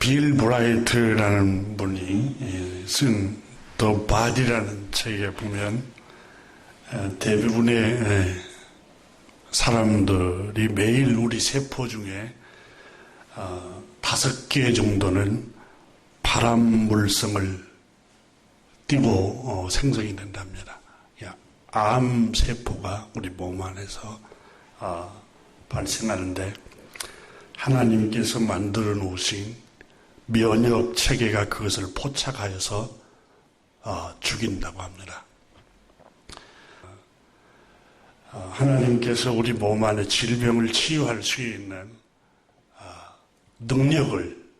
빌 브라이트라는 분이 쓴 더 바디라는 책에 보면 대부분의 사람들이 매일 우리 세포 중에 5개 정도는 발암물성을 띠고 생성이 된답니다. 암 세포가 우리 몸 안에서 발생하는데 하나님께서 만들어 놓으신 면역 체계가 그것을 포착하여서 죽인다고 합니다. 하나님께서 우리 몸 안에 질병을 치유할 수 있는 능력을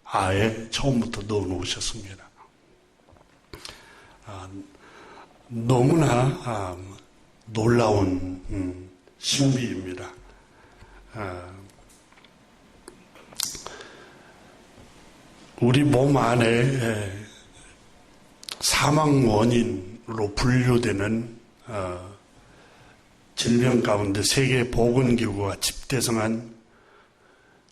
아예 처음부터 넣어 놓으셨습니다. 너무나 놀라운 신비입니다. 우리 몸 안에 사망 원인으로 분류되는 질병 가운데 세계보건기구가 집대성한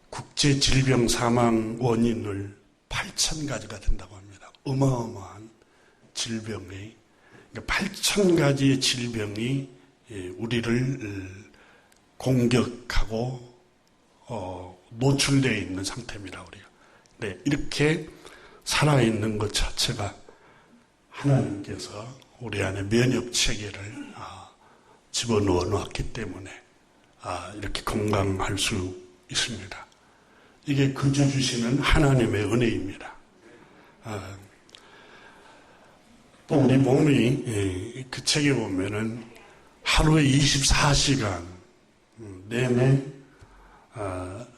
국제 질병 사망 원인을 8,000가지가 된다고 합니다. 어마어마한 질병이 8,000가지의 질병이 우리를 공격하고 노출되어 있는 상태입니다. 우리가. 네, 이렇게 살아있는 것 자체가 하나님께서 우리 안에 면역 체계를 집어넣어 놨기 때문에 이렇게 건강할 수 있습니다. 이게 그저 주시는 하나님의 은혜입니다. 또 우리 몸이 그 책에 보면은 하루에 24시간 내내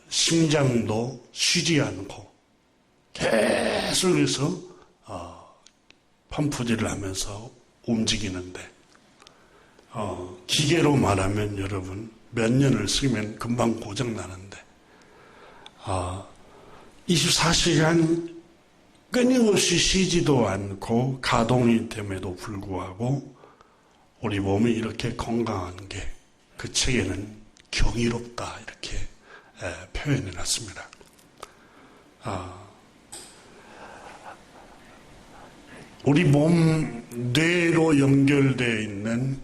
심장도 쉬지 않고 계속해서 펌프질을 하면서 움직이는데 기계로 말하면 여러분 몇 년을 쓰면 금방 고장나는데 24시간 끊임없이 쉬지도 않고 가동이 됨에도 불구하고 우리 몸이 이렇게 건강한 게 그 책에는 경이롭다 이렇게 표현해 놨습니다. 우리 몸 뇌로 연결되어 있는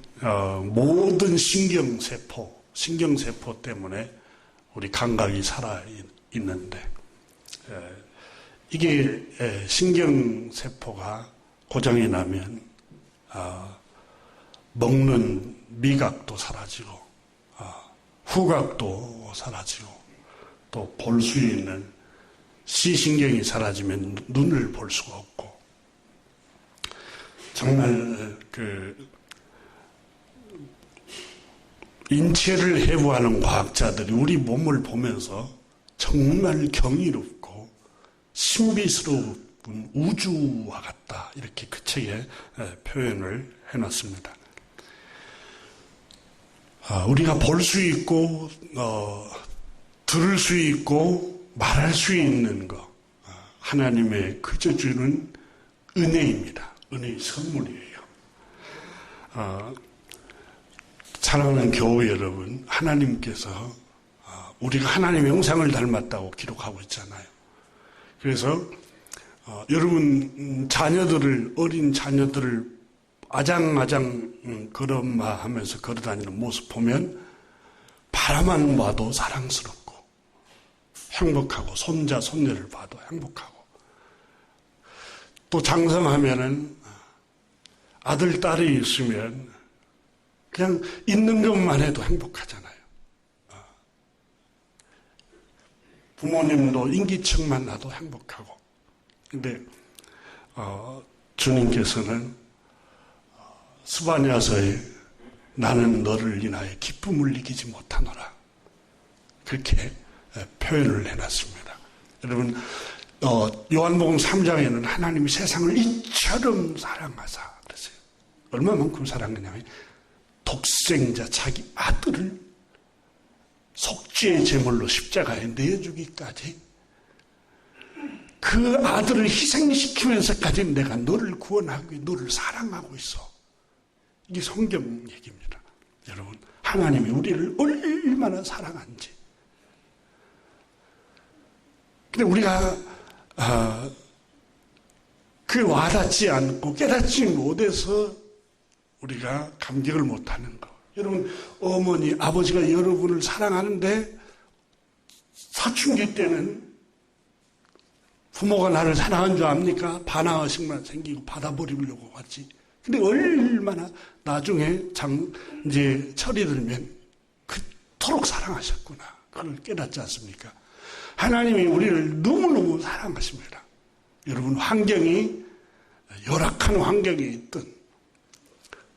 모든 신경세포 때문에 우리 감각이 살아있는데 이게 신경세포가 고장이 나면 먹는 미각도 사라지고 후각도 사라지고 또 볼 수 있는 시신경이 사라지면 눈을 볼 수가 없고 정말 인체를 해부하는 과학자들이 우리 몸을 보면서 정말 경이롭고 신비스러운 우주와 같다 이렇게 그 책에 표현을 해놨습니다. 우리가 볼 수 있고 들을 수 있고 말할 수 있는 것 하나님의 그저 주는 은혜입니다. 은혜의 선물이에요. 사랑하는 교회 여러분, 하나님께서 우리가 하나님의 형상을 닮았다고 기록하고 있잖아요. 그래서 여러분 어린 자녀들을 아장아장 걸음마하면서 걸어다니는 모습 보면 바라만 봐도 사랑스럽고 행복하고 손자 손녀를 봐도 행복하고 또 장성하면은 아들 딸이 있으면 그냥 있는 것만 해도 행복하잖아요. 부모님도 인기척만 나도 행복하고. 근데 주님께서는 스바냐서에 나는 너를 인하여 기쁨을 이기지 못하노라 그렇게 표현을 해놨습니다. 여러분 요한복음 3장에는 하나님이 세상을 이처럼 사랑하사 그랬어요. 얼마만큼 사랑했냐면 독생자 자기 아들을 속죄의 제물로 십자가에 내어주기까지 그 아들을 희생시키면서까지 내가 너를 구원하고 너를 사랑하고 있어. 이게 성경 얘기입니다. 여러분 하나님이 우리를 얼마나 사랑한지 근데 우리가 그게 와닿지 않고 깨닫지 못해서 우리가 감격을 못하는 거. 여러분, 어머니, 아버지가 여러분을 사랑하는데 사춘기 때는 부모가 나를 사랑한 줄 압니까? 반항의식만 생기고 받아버리려고 하지. 근데 얼마나 나중에 이제 철이 들면 그토록 사랑하셨구나. 그걸 깨닫지 않습니까? 하나님이 우리를 너무너무 사랑하십니다. 여러분, 환경이 열악한 환경에 있든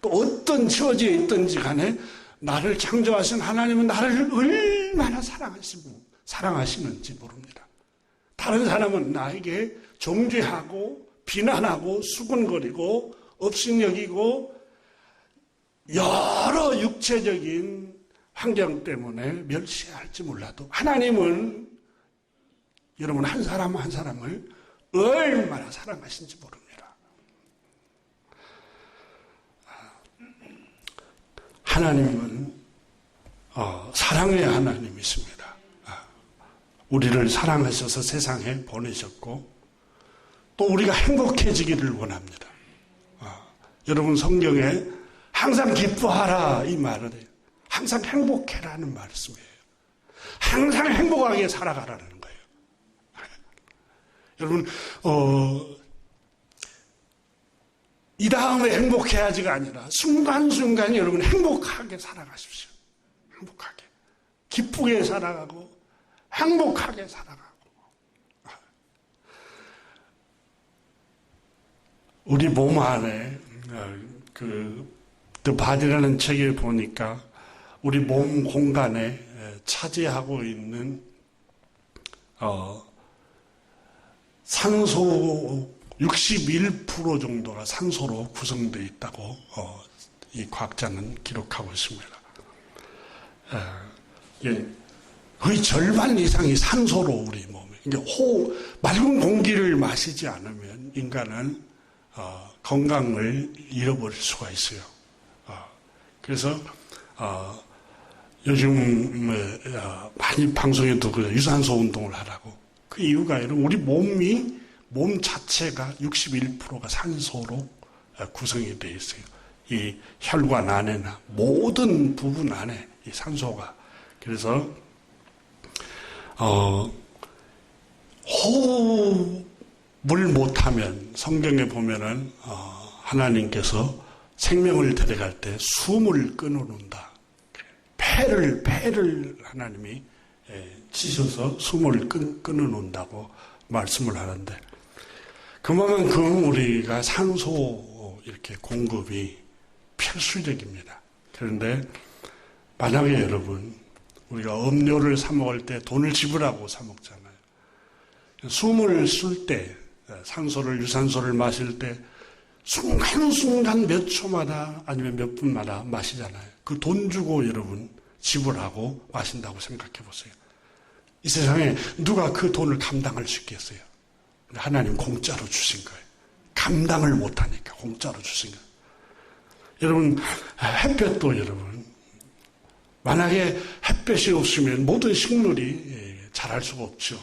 또 어떤 처지에 있든지 간에 나를 창조하신 하나님은 나를 얼마나 사랑하시는지 모릅니다. 다른 사람은 나에게 정죄하고 비난하고 수군거리고 업신여기고 여러 육체적인 환경 때문에 멸시할지 몰라도 하나님은 여러분 한 사람 한 사람을 얼마나 사랑하신지 모릅니다. 하나님은 사랑의 하나님이십니다. 우리를 사랑하셔서 세상에 보내셨고 또 우리가 행복해지기를 원합니다. 여러분 성경에 항상 기뻐하라 이 말을 해요. 항상 행복해라는 말씀이에요. 항상 행복하게 살아가라는 거예요. 여러분 이 다음에 행복해야지가 아니라 순간순간 여러분 행복하게 살아가십시오. 행복하게. 기쁘게 살아가고 행복하게 살아가고. 우리 몸 안에 The Body라는 책에 보니까 우리 몸 공간에 차지하고 있는 산소 61% 정도가 산소로 구성되어 있다고 이 과학자는 기록하고 있습니다. 거의 절반 이상이 산소로 우리 몸에. 그러니까 맑은 공기를 마시지 않으면 인간은 건강을 잃어버릴 수가 있어요. 그래서 요즘 많이 방송에도 유산소 운동을 하라고. 그 이유가 여러분 우리 몸 자체가 61%가 산소로 구성이 되어 있어요. 이 혈관 안에나 모든 부분 안에 이 산소가. 그래서 호흡을 못하면 성경에 보면은 하나님께서 생명을 데려갈 때 숨을 끊어놓는다. 폐를 하나님이 치셔서 숨을 끊어놓는다고 말씀을 하는데 그만큼 우리가 산소 이렇게 공급이 필수적입니다. 그런데 만약에 여러분 우리가 음료를 사 먹을 때 돈을 지불하고 사 먹잖아요. 숨을 쉴 때 산소를 유산소를 마실 때 순간순간 몇 초마다 아니면 몇 분마다 마시잖아요. 그 돈 주고 여러분 지불하고 마신다고 생각해 보세요. 이 세상에 누가 그 돈을 감당할 수 있겠어요? 하나님 공짜로 주신 거예요. 감당을 못하니까 공짜로 주신 거예요. 여러분 햇볕도 여러분 만약에 햇볕이 없으면 모든 식물이 자랄 수가 없죠.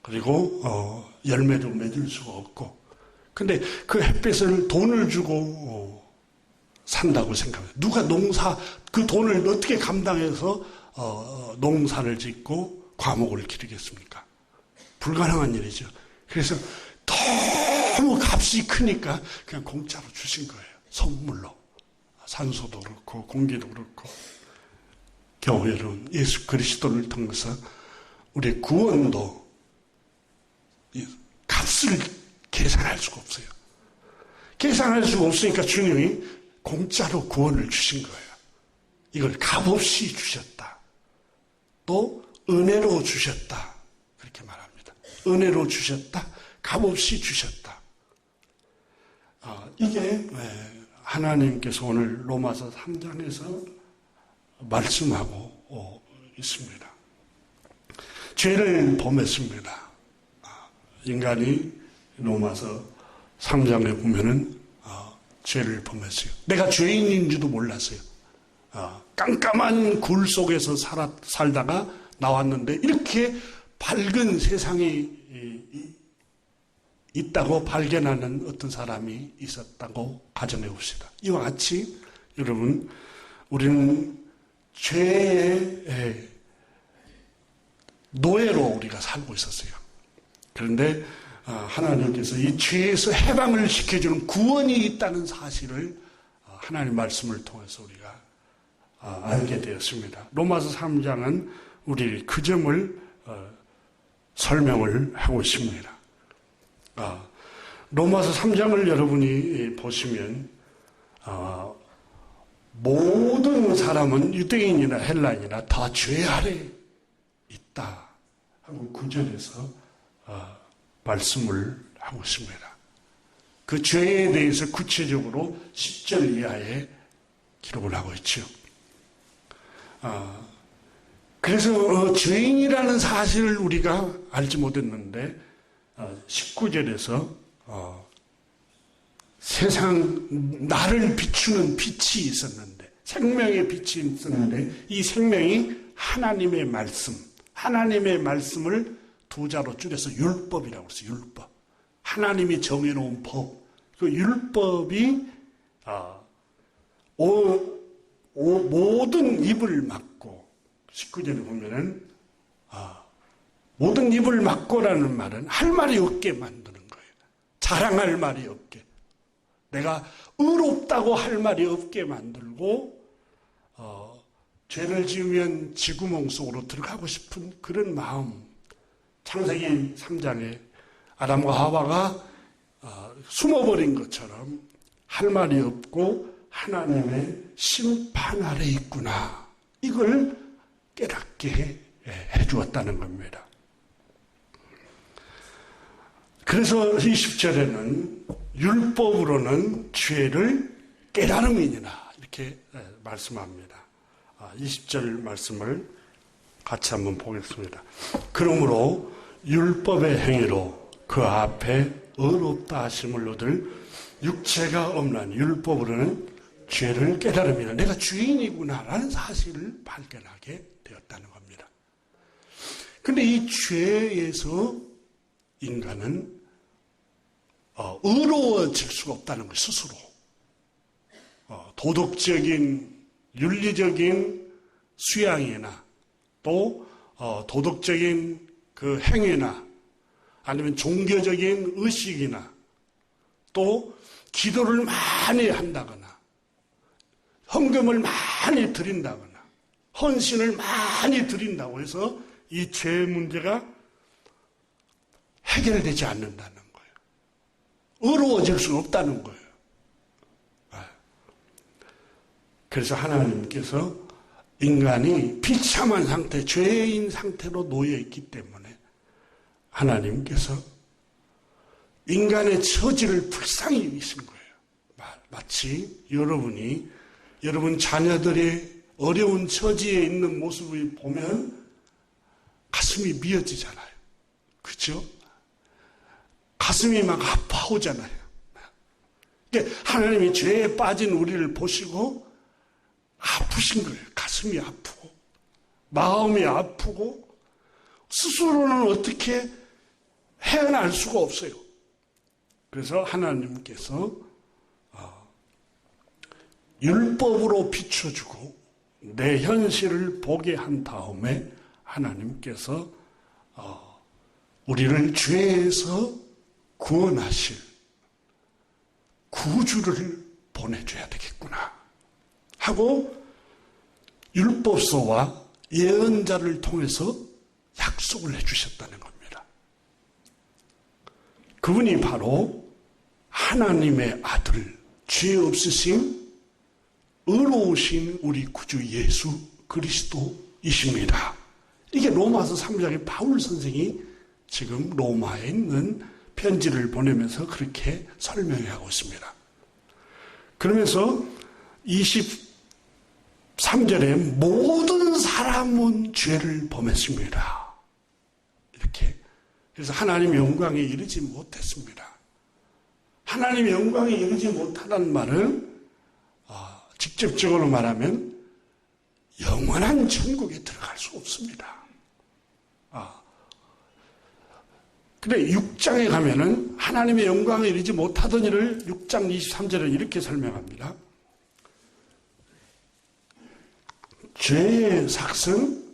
그리고 열매도 맺을 수가 없고 근데 그 햇빛을 돈을 주고 산다고 생각해요. 누가 그 돈을 어떻게 감당해서 농사를 짓고 과목을 기르겠습니까? 불가능한 일이죠. 그래서 너무 값이 크니까 그냥 공짜로 주신 거예요. 선물로. 산소도 그렇고 공기도 그렇고. 겨우 여러분 예수 그리스도를 통해서 우리의 구원도 값을 계산할 수가 없어요. 계산할 수가 없으니까 주님이 공짜로 구원을 주신 거예요. 이걸 값없이 주셨다. 또 은혜로 주셨다. 그렇게 말합니다. 은혜로 주셨다. 값없이 주셨다. 이게 하나님께서 오늘 로마서 3장에서 말씀하고 있습니다. 죄를 범했습니다. 인간이 로마서 3장에 보면은 죄를 범했어요. 내가 죄인인지도 몰랐어요. 깜깜한 굴 속에서 살다가 나왔는데 이렇게 밝은 세상이 있다고 발견하는 어떤 사람이 있었다고 가정해 봅시다. 이와 같이 여러분, 우리는 죄의 노예로 우리가 살고 있었어요. 그런데 하나님께서 이 죄에서 해방을 시켜주는 구원이 있다는 사실을 하나님 말씀을 통해서 우리가 알게 되었습니다. 로마서 3장은 우리 그 점을 설명을 하고 있습니다. 로마서 3장을 여러분이 보시면 모든 사람은 유대인이나 헬라인이나 다 죄 아래 있다 하고 9절에서 말씀을 하고 있습니다. 그 죄에 대해서 구체적으로 10절 이하에 기록을 하고 있죠. 그래서 죄인이라는 사실을 우리가 알지 못했는데 19절에서 세상 나를 비추는 빛이 있었는데, 생명의 빛이 있었는데 이 생명이 하나님의 말씀, 하나님의 말씀을 두 자로 줄여서 율법이라고 했어요. 율법. 하나님이 정해놓은 법. 그 율법이 모든 입을 막고, 19절에 보면은 모든 입을 막고라는 말은 할 말이 없게 만드는 거예요. 자랑할 말이 없게. 내가 의롭다고 할 말이 없게 만들고 죄를 지으면 쥐구멍 속으로 들어가고 싶은 그런 마음. 창세기 3장에 아담과 하와가 숨어버린 것처럼 할 말이 없고 하나님의 심판 아래 있구나. 이걸 깨닫게 해주었다는 겁니다. 그래서 20절에는 율법으로는 죄를 깨달음이니라 이렇게 말씀합니다. 20절 말씀을 같이 한번 보겠습니다. 그러므로 율법의 행위로 그 앞에 의롭다 하심을 얻을 육체가 없나니 율법으로는 죄를 깨달음이나 내가 죄인이구나라는 사실을 발견하게 되었다는 겁니다. 그런데 이 죄에서 인간은 의로워질 수가 없다는 것 스스로. 도덕적인, 윤리적인 수양이나 또 도덕적인 그 행위나 아니면 종교적인 의식이나 또 기도를 많이 한다거나 헌금을 많이 드린다거나 헌신을 많이 드린다고 해서 이 죄 문제가 해결되지 않는다는 거예요. 의로워질 수 없다는 거예요. 그래서 하나님께서 인간이 비참한 상태, 죄인 상태로 놓여 있기 때문에 하나님께서 인간의 처지를 불쌍히 여기신 거예요. 마치 여러분 자녀들의 어려운 처지에 있는 모습을 보면 가슴이 미어지잖아요. 그렇죠? 가슴이 막 아파오잖아요. 하나님이 죄에 빠진 우리를 보시고 아프신 거예요. 가슴이 아프고 마음이 아프고 스스로는 어떻게 헤어날 수가 없어요. 그래서 하나님께서 율법으로 비춰주고 내 현실을 보게 한 다음에 하나님께서 우리를 죄에서 구원하실 구주를 보내줘야 되겠구나 하고 율법서와 예언자를 통해서 약속을 해주셨다는 겁니다. 그분이 바로 하나님의 아들, 죄 없으신 의로우신 우리 구주 예수 그리스도이십니다. 이게 로마서 3장의 바울 선생이 지금 로마에 있는 편지를 보내면서 그렇게 설명하고 있습니다. 그러면서 23절에 모든 사람은 죄를 범했습니다. 이렇게. 그래서 하나님의 영광에 이르지 못했습니다. 하나님의 영광에 이르지 못하다는 말은 직접적으로 말하면 영원한 천국에 들어갈 수 없습니다. 근데 6장에 가면은 하나님의 영광에 이르지 못하던 이를 6장 23절에 이렇게 설명합니다. 죄의 삭은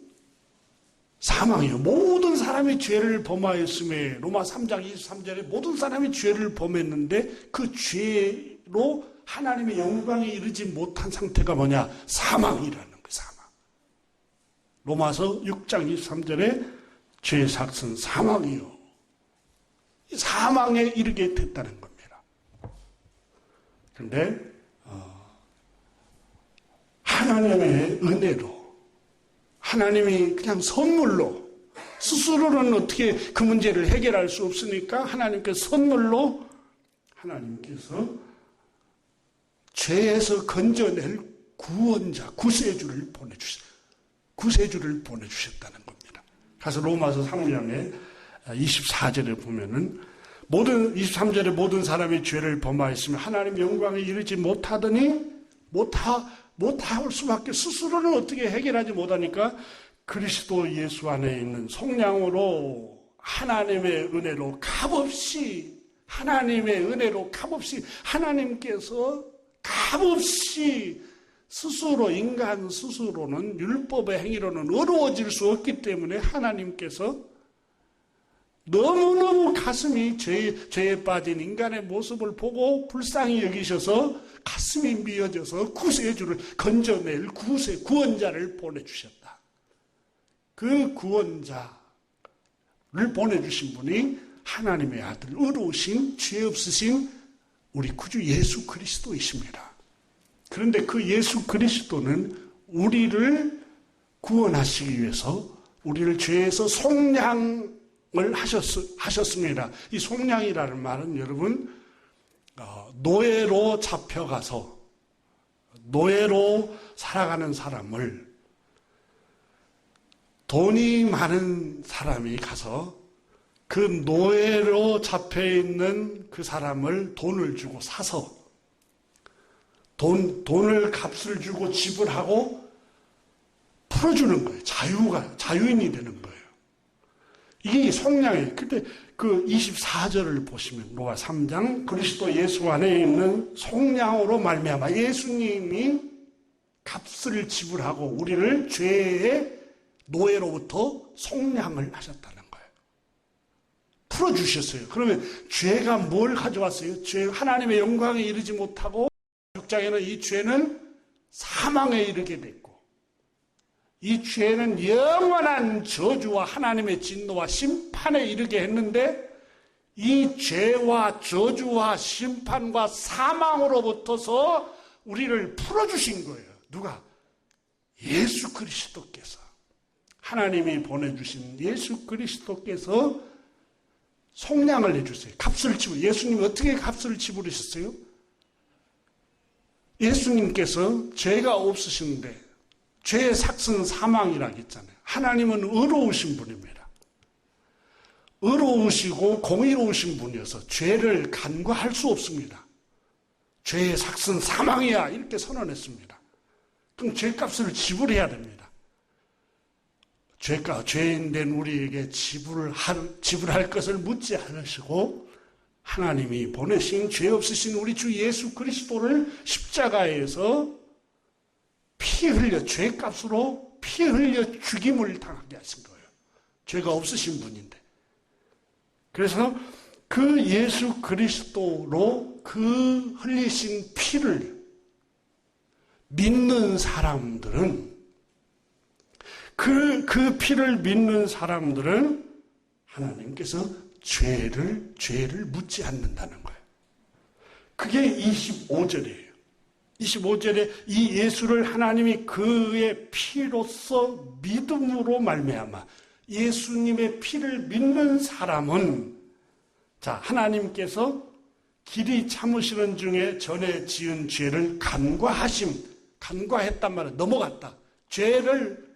사망이요. 모든 사람이 죄를 범하였음에 로마 3장 23절에 모든 사람이 죄를 범했는데 그 죄로 하나님의 영광에 이르지 못한 상태가 뭐냐? 사망이라는 거예요. 사망. 로마서 6장 23절에 죄의 삭은 사망이요. 사망에 이르게 됐다는 겁니다. 그런데 하나님의 은혜로 하나님이 그냥 선물로 스스로는 어떻게 그 문제를 해결할 수 없으니까 하나님께서 선물로 하나님께서 죄에서 건져낼 구원자, 구세주를 보내주셨다는 겁니다. 그래서 로마서 3장에 24절에 보면은 23절에 모든 사람이 죄를 범하였으면 하나님 영광에 이르지 못하더니 못할 수밖에 스스로는 어떻게 해결하지 못하니까 그리스도 예수 안에 있는 속량으로 하나님의 은혜로 값없이 하나님께서 값없이 인간 스스로는 율법의 행위로는 어려워질 수 없기 때문에 하나님께서 너무너무 가슴이 죄에 빠진 인간의 모습을 보고 불쌍히 여기셔서 가슴이 미어져서 구세주를 건져낼 구원자를 보내주셨다. 그 구원자를 보내주신 분이 하나님의 아들, 의로우신 죄 없으신 우리 구주 예수 그리스도이십니다. 그런데 그 예수 그리스도는 우리를 구원하시기 위해서 우리를 죄에서 속량을 하셨습니다. 이 속량이라는 말은 여러분 노예로 잡혀가서 노예로 살아가는 사람을 돈이 많은 사람이 가서 그 노예로 잡혀있는 그 사람을 돈을 주고 사서 돈을 값을 주고 지불하고 풀어주는 거예요. 자유인이 되는 거예요. 이게 속량이에요. 근데 그 24절을 보시면 로마 3장 그리스도 예수 안에 있는 속량으로 말미암아 예수님이 값을 지불하고 우리를 죄의 노예로부터 속량을 하셨다는 거예요. 풀어주셨어요. 그러면 죄가 뭘 가져왔어요? 죄 하나님의 영광에 이르지 못하고 6장에는 이 죄는 사망에 이르게 됐고 이 죄는 영원한 저주와 하나님의 진노와 심판에 이르게 했는데 이 죄와 저주와 심판과 사망으로부터서 우리를 풀어주신 거예요. 누가? 예수 그리스도께서. 하나님이 보내주신 예수 그리스도께서 속량을 해주세요. 값을 지불. 예수님이 어떻게 값을 지불하셨어요? 예수님께서 죄가 없으신데 죄의 삭은 사망이라고 했잖아요. 하나님은 의로우신 분입니다. 의로우시고 공의로우신 분이어서 죄를 간과할 수 없습니다. 죄의 삭은 사망이야 이렇게 선언했습니다. 그럼 죄값을 지불해야 됩니다. 죄인된 우리에게 지불할 것을 묻지 않으시고 하나님이 보내신 죄 없으신 우리 주 예수 그리스도를 십자가에서 피 흘려 죄값으로 피 흘려 죽임을 당하게 하신 거예요. 죄가 없으신 분인데. 그래서 그 예수 그리스도로 그 흘리신 피를 믿는 사람들은 그 피를 믿는 사람들은 하나님께서 죄를 묻지 않는다는 거예요. 그게 25절이에요. 25절에 이 예수를 하나님이 그의 피로서 믿음으로 말미암아 예수님의 피를 믿는 사람은 자 하나님께서 길이 참으시는 중에 전에 지은 죄를 간과했단 말이에요. 넘어갔다. 죄를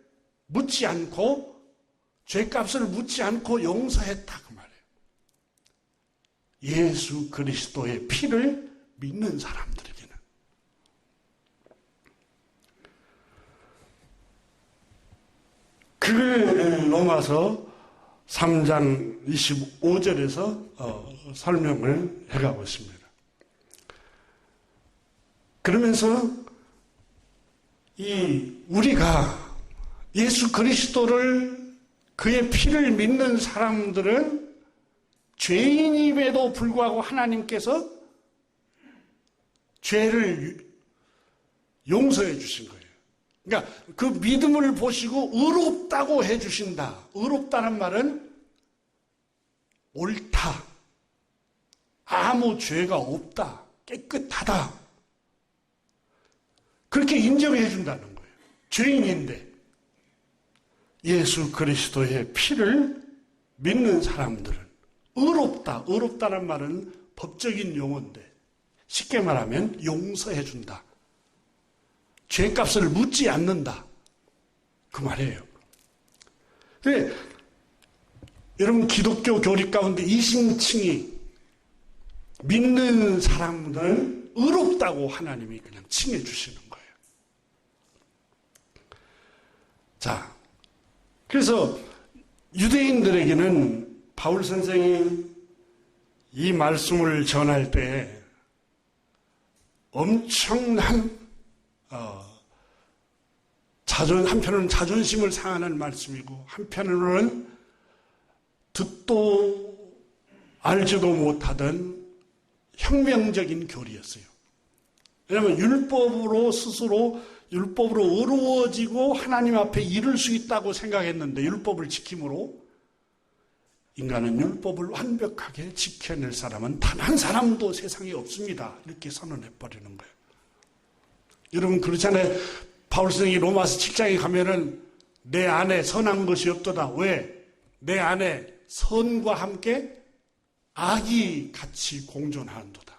묻지 않고 죄값을 묻지 않고 용서했다 그 말이에요. 예수 그리스도의 피를 믿는 사람들에게는 그 로마서 3장 25절에서 설명을 해가고 있습니다. 그러면서 우리가 예수 그리스도를 그의 피를 믿는 사람들은 죄인임에도 불구하고 하나님께서 죄를 용서해 주신 거예요. 그러니까 그 믿음을 보시고 의롭다고 해 주신다. 의롭다는 말은 옳다. 아무 죄가 없다. 깨끗하다. 그렇게 인정해 준다는 거예요. 죄인인데 예수 그리스도의 피를 믿는 사람들은 의롭다. 의롭다는 말은 법적인 용어인데 쉽게 말하면 용서해 준다. 죄값을 묻지 않는다. 그 말이에요. 근데 여러분 기독교 교리 가운데 이신칭의 믿는 사람들은 의롭다고 하나님이 그냥 칭해 주시는 거예요. 자, 그래서 유대인들에게는 바울 선생이 이 말씀을 전할 때 엄청난 한편으로는 자존심을 상하는 말씀이고 한편으로는 듣도 알지도 못하던 혁명적인 교리였어요. 왜냐하면 율법으로 의로워지고 하나님 앞에 이를 수 있다고 생각했는데 율법을 지킴으로 인간은 율법을 완벽하게 지켜낼 사람은 단 한 사람도 세상에 없습니다. 이렇게 선언해버리는 거예요. 여러분 그렇잖아요. 바울 선생이 로마서 7장에 가면은 내 안에 선한 것이 없도다. 왜? 내 안에 선과 함께 악이 같이 공존하는도다.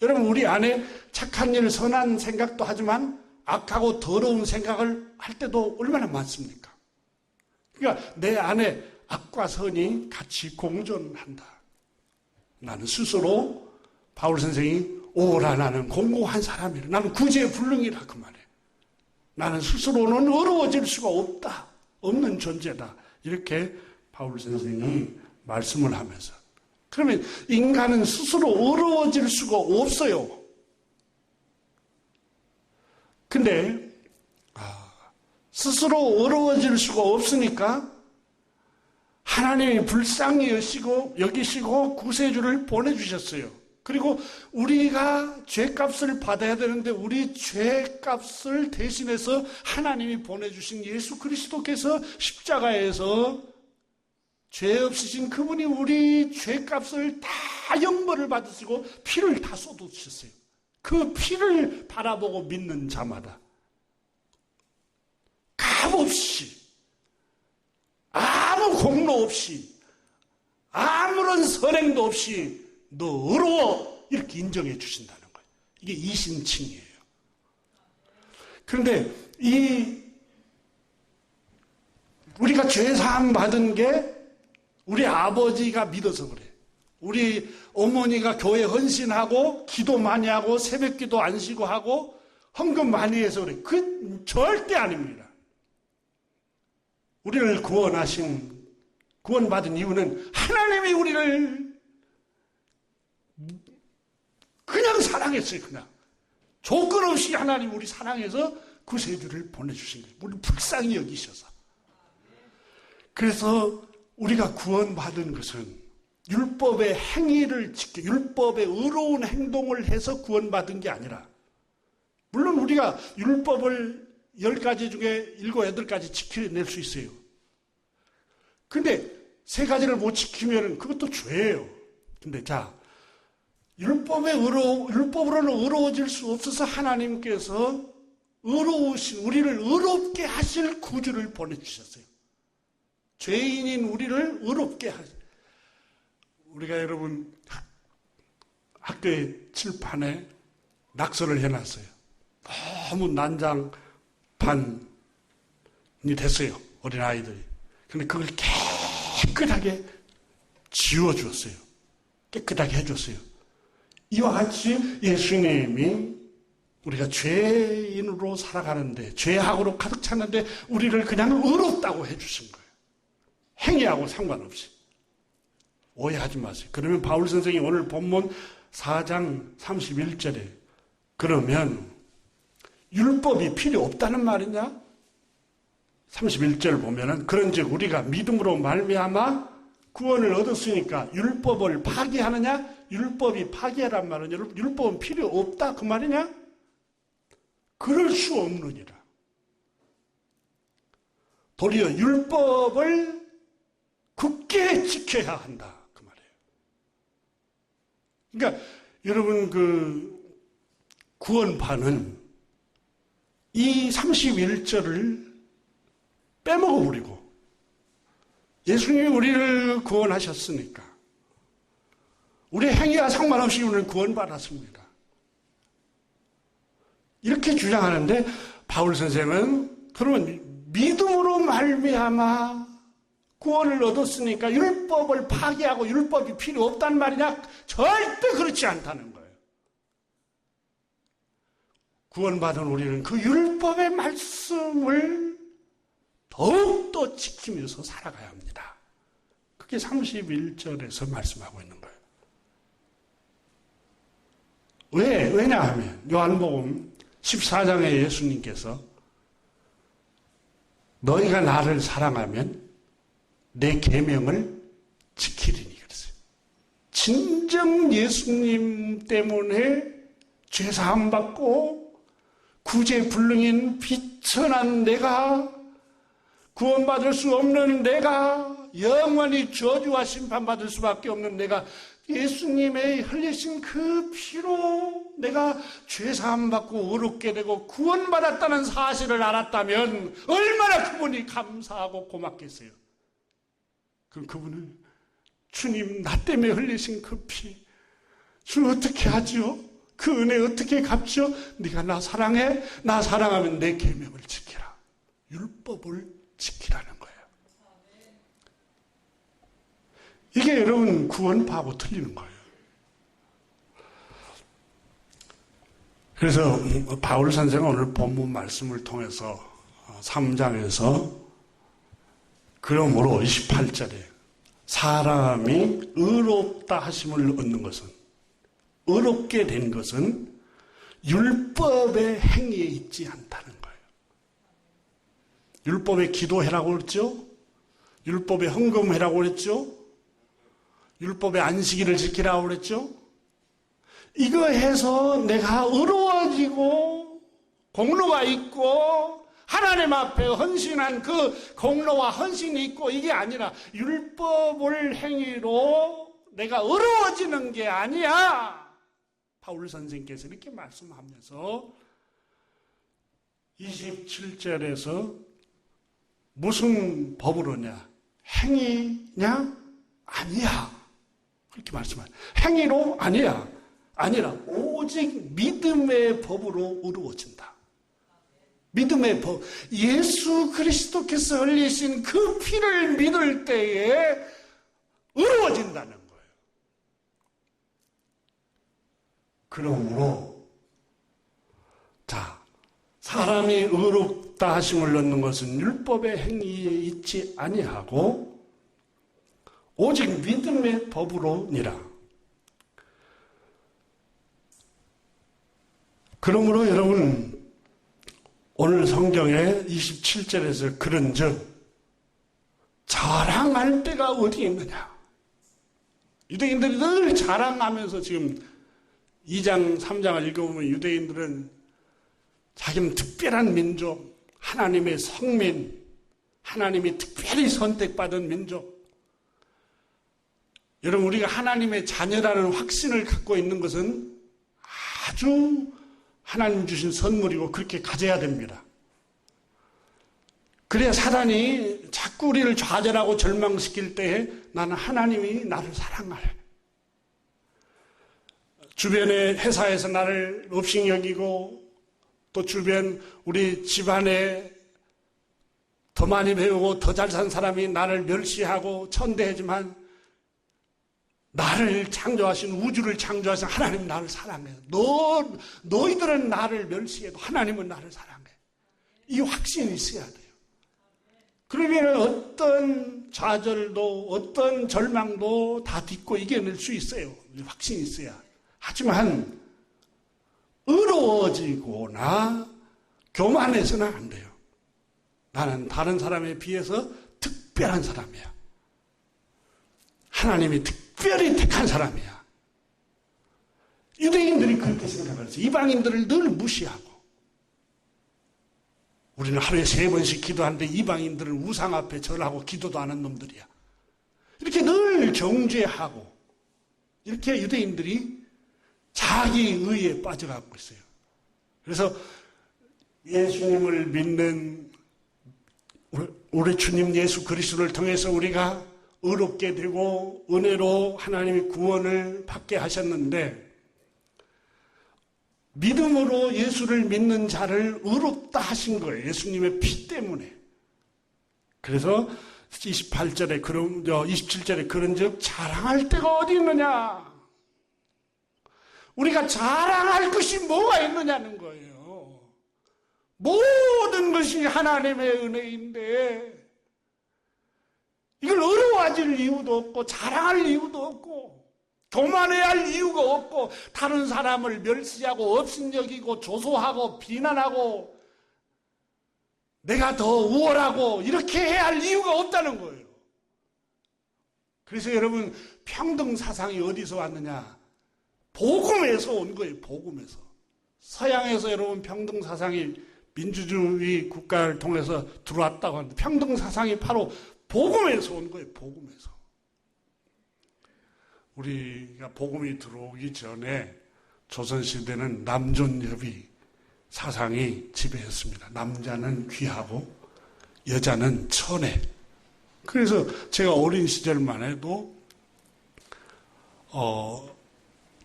여러분 우리 안에 착한 일, 선한 생각도 하지만 악하고 더러운 생각을 할 때도 얼마나 많습니까? 그러니까 내 안에 악과 선이 같이 공존한다. 나는 스스로 바울 선생이 오라 나는 공고한 사람이라. 나는 구제불능이라 그 말이에요. 나는 스스로는 어려워질 수가 없다. 없는 존재다. 이렇게 바울 선생이 말씀을 하면서. 그러면 인간은 스스로 어려워질 수가 없어요. 근데 스스로 어려워질 수가 없으니까 하나님이 불쌍히 여기시고 구세주를 보내주셨어요. 그리고 우리가 죄값을 받아야 되는데 우리 죄값을 대신해서 하나님이 보내주신 예수 그리스도께서 십자가에서 죄 없으신 그분이 우리 죄값을 다 형벌을 받으시고 피를 다 쏟으셨어요. 그 피를 바라보고 믿는 자마다 값없이 아무 공로 없이 아무런 선행도 없이 너 어려워 이렇게 인정해 주신다는 거예요. 이게 이신칭이에요. 그런데 우리가 죄사함 받은 게 우리 아버지가 믿어서 그래. 우리 어머니가 교회 헌신하고 기도 많이 하고 새벽기도 안 쉬고 하고 헌금 많이 해서 그래. 그 절대 아닙니다. 우리를 구원받은 이유는 하나님이 우리를 그냥 사랑했어요. 그냥 조건 없이 하나님 우리 사랑해서 구세주를 보내주신 거예요. 우리 불쌍히 여기셔서. 그래서 우리가 구원받은 것은 율법의 행위를 지켜 율법의 의로운 행동을 해서 구원받은 게 아니라, 물론 우리가 율법을 10가지 중에 7, 8가지 지켜낼 수 있어요. 근데 3가지를 못 지키면 그것도 죄예요. 근데 율법으로는 의로워질 수 없어서 하나님께서 우리를 의롭게 하실 구주를 보내주셨어요. 죄인인 우리를 의롭게 우리가 여러분 학교의 칠판에 낙서를 해놨어요. 너무 난장판이 됐어요. 어린아이들이. 근데 그걸 깨끗하게 지워주었어요. 깨끗하게 해줬어요. 이와 같이 예수님이 우리가 죄인으로 살아가는데, 죄악으로 가득 찼는데 우리를 그냥 의롭다고 해주신 거예요. 행위하고 상관없이. 오해하지 마세요. 그러면 바울 선생이 오늘 본문 4장 31절에 그러면 율법이 필요 없다는 말이냐? 31절 보면은 그런즉 우리가 믿음으로 말미암아 구원을 얻었으니까 율법을 파기하느냐? 율법이 파기하란 말은 율법은 필요 없다 그 말이냐? 그럴 수 없느니라. 도리어 율법을 굳게 지켜야 한다 그 말이에요. 그러니까 여러분 그 구원파는 이 31절을 빼먹어 버리고 예수님이 우리를 구원하셨으니까 우리의 행위와 상관없이 우리는 구원받았습니다. 이렇게 주장하는데 바울 선생은 그러면 믿음으로 말미암아 구원을 얻었으니까 율법을 파기하고 율법이 필요 없다는 말이냐? 절대 그렇지 않다는 거예요. 구원받은 우리는 그 율법의 말씀을 더욱더 지키면서 살아가야 합니다. 그게 31절에서 말씀하고 있는 거예요. 왜냐하면 요한복음 14장에 예수님께서 너희가 나를 사랑하면 내 계명을 지키리니 그랬어요. 진정 예수님 때문에 죄사함 받고 구제불능인 비천한 내가 구원받을 수 없는 내가 영원히 저주와 심판받을 수밖에 없는 내가 예수님의 흘리신 그 피로 내가 죄사함 받고 의롭게 되고 구원받았다는 사실을 알았다면 얼마나 그분이 감사하고 고맙겠어요. 그럼 그분은 주님 나 때문에 흘리신 그 피 주 어떻게 하지요? 그 은혜 어떻게 갚죠? 네가 나 사랑해? 나 사랑하면 내 계명을 지키라. 율법을 지키라는 거예요. 이게 여러분 구원파하고 틀리는 거예요. 그래서 바울 선생은 오늘 본문 말씀을 통해서 3장에서 그러므로 28절에 사람이 의롭다 하심을 얻는 것은 의롭게 된 것은 율법의 행위에 있지 않다는 거예요. 율법에 기도해라고 그랬죠? 율법에 헌금해라고 그랬죠? 율법의 안식일을 지키라고 그랬죠? 이거 해서 내가 의로워지고 공로가 있고 하나님 앞에 헌신한 그 공로와 헌신이 있고 이게 아니라 율법을 행위로 내가 의로워지는 게 아니야. 바울 선생께서 이렇게 말씀하면서 27절에서 무슨 법으로냐? 행위냐? 아니야. 그렇게 말씀하세요. 행위로 아니야. 아니라 오직 믿음의 법으로 의로워진다. 믿음의 법. 예수 그리스도께서 흘리신 그 피를 믿을 때에 의로워진다는 거예요. 그러므로 자, 사람이 의롭다 하심을 얻는 것은 율법의 행위에 있지 아니하고 오직 믿음의 법으로니라. 그러므로 여러분 오늘 성경에 27절에서 그런즉 자랑할 때가 어디 있느냐. 유대인들이 늘 자랑하면서 지금 2장 3장을 읽어보면 유대인들은 자기는 특별한 민족, 하나님의 성민, 하나님이 특별히 선택받은 민족. 여러분 우리가 하나님의 자녀라는 확신을 갖고 있는 것은 아주 하나님 주신 선물이고 그렇게 가져야 됩니다. 그래야 사단이 자꾸 우리를 좌절하고 절망시킬 때에 나는 하나님이 나를 사랑하래. 주변의 회사에서 나를 업신 여기고 또 주변 우리 집안에 더 많이 배우고 더 잘 산 사람이 나를 멸시하고 천대하지만 나를 창조하신 우주를 창조하신 하나님 나를 사랑해요. 너희들은 나를 멸시해도 하나님은 나를 사랑해. 이 확신이 있어야 돼요. 그러면 어떤 좌절도 어떤 절망도 다 딛고 이겨낼 수 있어요. 확신이 있어야. 하지만 의로워지거나 교만해서는 안 돼요. 나는 다른 사람에 비해서 특별한 사람이야. 하나님이 특별히 택한 사람이야. 유대인들이 그렇게 생각을 해서 이방인들을 늘 무시하고, 우리는 하루에 3번씩 기도하는데 이방인들은 우상 앞에 절하고 기도도 안 하는 놈들이야. 이렇게 늘 정죄하고, 이렇게 유대인들이 자기 의에 빠져가고 있어요. 그래서 예수님을 믿는 우리 주님 예수 그리스도를 통해서 우리가 의롭게 되고 은혜로 하나님의 구원을 받게 하셨는데, 믿음으로 예수를 믿는 자를 의롭다 하신 거예요. 예수님의 피 때문에. 그래서 27절에 그런즉 자랑할 데가 어디 있느냐? 우리가 자랑할 것이 뭐가 있느냐는 거예요. 모든 것이 하나님의 은혜인데 이걸 어려워질 이유도 없고 자랑할 이유도 없고 교만해야 할 이유가 없고 다른 사람을 멸시하고 업신여기고 조소하고 비난하고 내가 더 우월하고 이렇게 해야 할 이유가 없다는 거예요. 그래서 여러분, 평등 사상이 어디서 왔느냐? 복음에서 온 거예요. 복음에서. 서양에서 여러분 평등 사상이 민주주의 국가를 통해서 들어왔다고 하는데 평등 사상이 바로 복음에서 온 거예요. 복음에서. 우리가 복음이 들어오기 전에 조선시대는 남존여비 사상이 지배했습니다. 남자는 귀하고 여자는 천해. 그래서 제가 어린 시절만 해도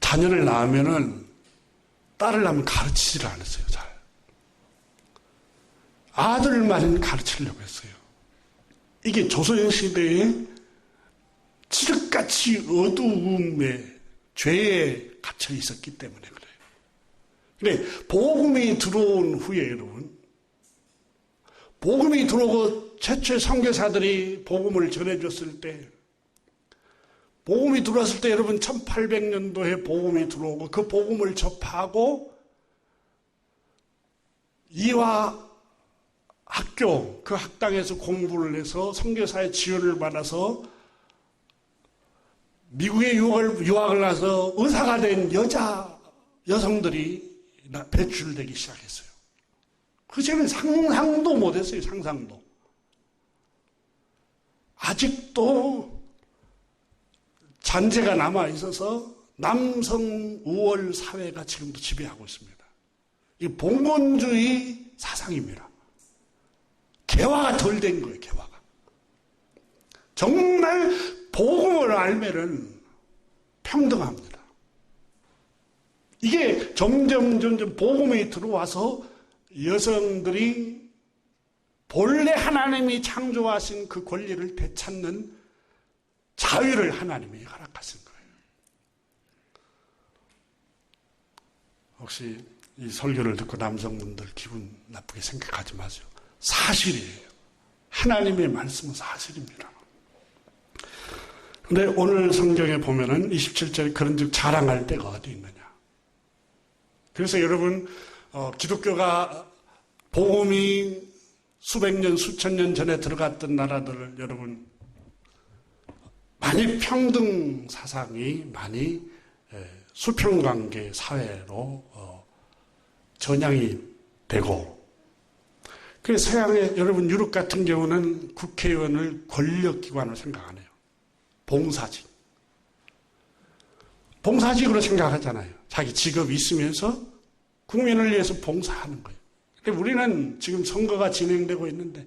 자녀를 낳으면은 딸을 낳으면 가르치지를 않았어요. 잘. 아들만 가르치려고 했어요. 이게 조선시대에 칠흑같이 어두움에 죄에 갇혀 있었기 때문에 그래요. 근데 복음이 들어온 후에 여러분, 복음이 들어오고 최초의 선교사들이 복음을 전해줬을 때, 복음이 들어왔을 때 여러분 1800년도에 복음이 들어오고 그 복음을 접하고 이화 학교, 그 학당에서 공부를 해서 선교사의 지원을 받아서 미국에 유학을 가서 의사가 된 여성들이 배출되기 시작했어요. 그 전에는 상상도 못했어요. 상상도. 아직도 잔재가 남아있어서 남성 우월 사회가 지금도 지배하고 있습니다. 이 봉건주의 사상입니다. 개화가 덜 된 거예요. 개화가. 정말 복음을 알면은 평등합니다. 이게 점점 복음이 들어와서 여성들이 본래 하나님이 창조하신 그 권리를 되찾는 자유를 하나님이 허락하신 거예요. 혹시 이 설교를 듣고 남성분들 기분 나쁘게 생각하지 마세요. 사실이에요. 하나님의 말씀은 사실입니다. 근데 오늘 성경에 보면은 27절에 그런즉 자랑할 데가 어디 있느냐. 그래서 여러분, 기독교가 복음이 수백 년, 수천 년 전에 들어갔던 나라들을 여러분, 많이 평등 사상이 많이 수평관계 사회로 전향이 되고, 그래서 서양의 여러분 유럽 같은 경우는 국회의원을 권력기관으로 생각 안 해요. 봉사직으로 생각하잖아요. 자기 직업이 있으면서 국민을 위해서 봉사하는 거예요. 근데 우리는 지금 선거가 진행되고 있는데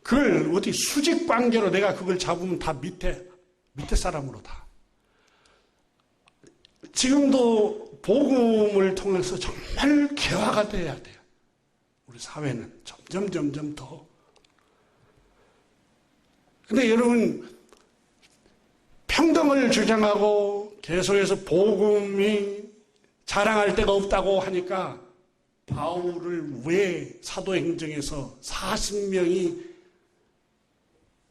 그걸 어디 수직 관계로 내가 그걸 잡으면 다 밑에 사람으로 다. 지금도 복음을 통해서 정말 개화가 돼야 돼요. 우리 사회는 점점 더. 근데 여러분, 평등을 주장하고 계속해서 복음이 자랑할 데가 없다고 하니까 바울을 왜 사도행정에서 40명이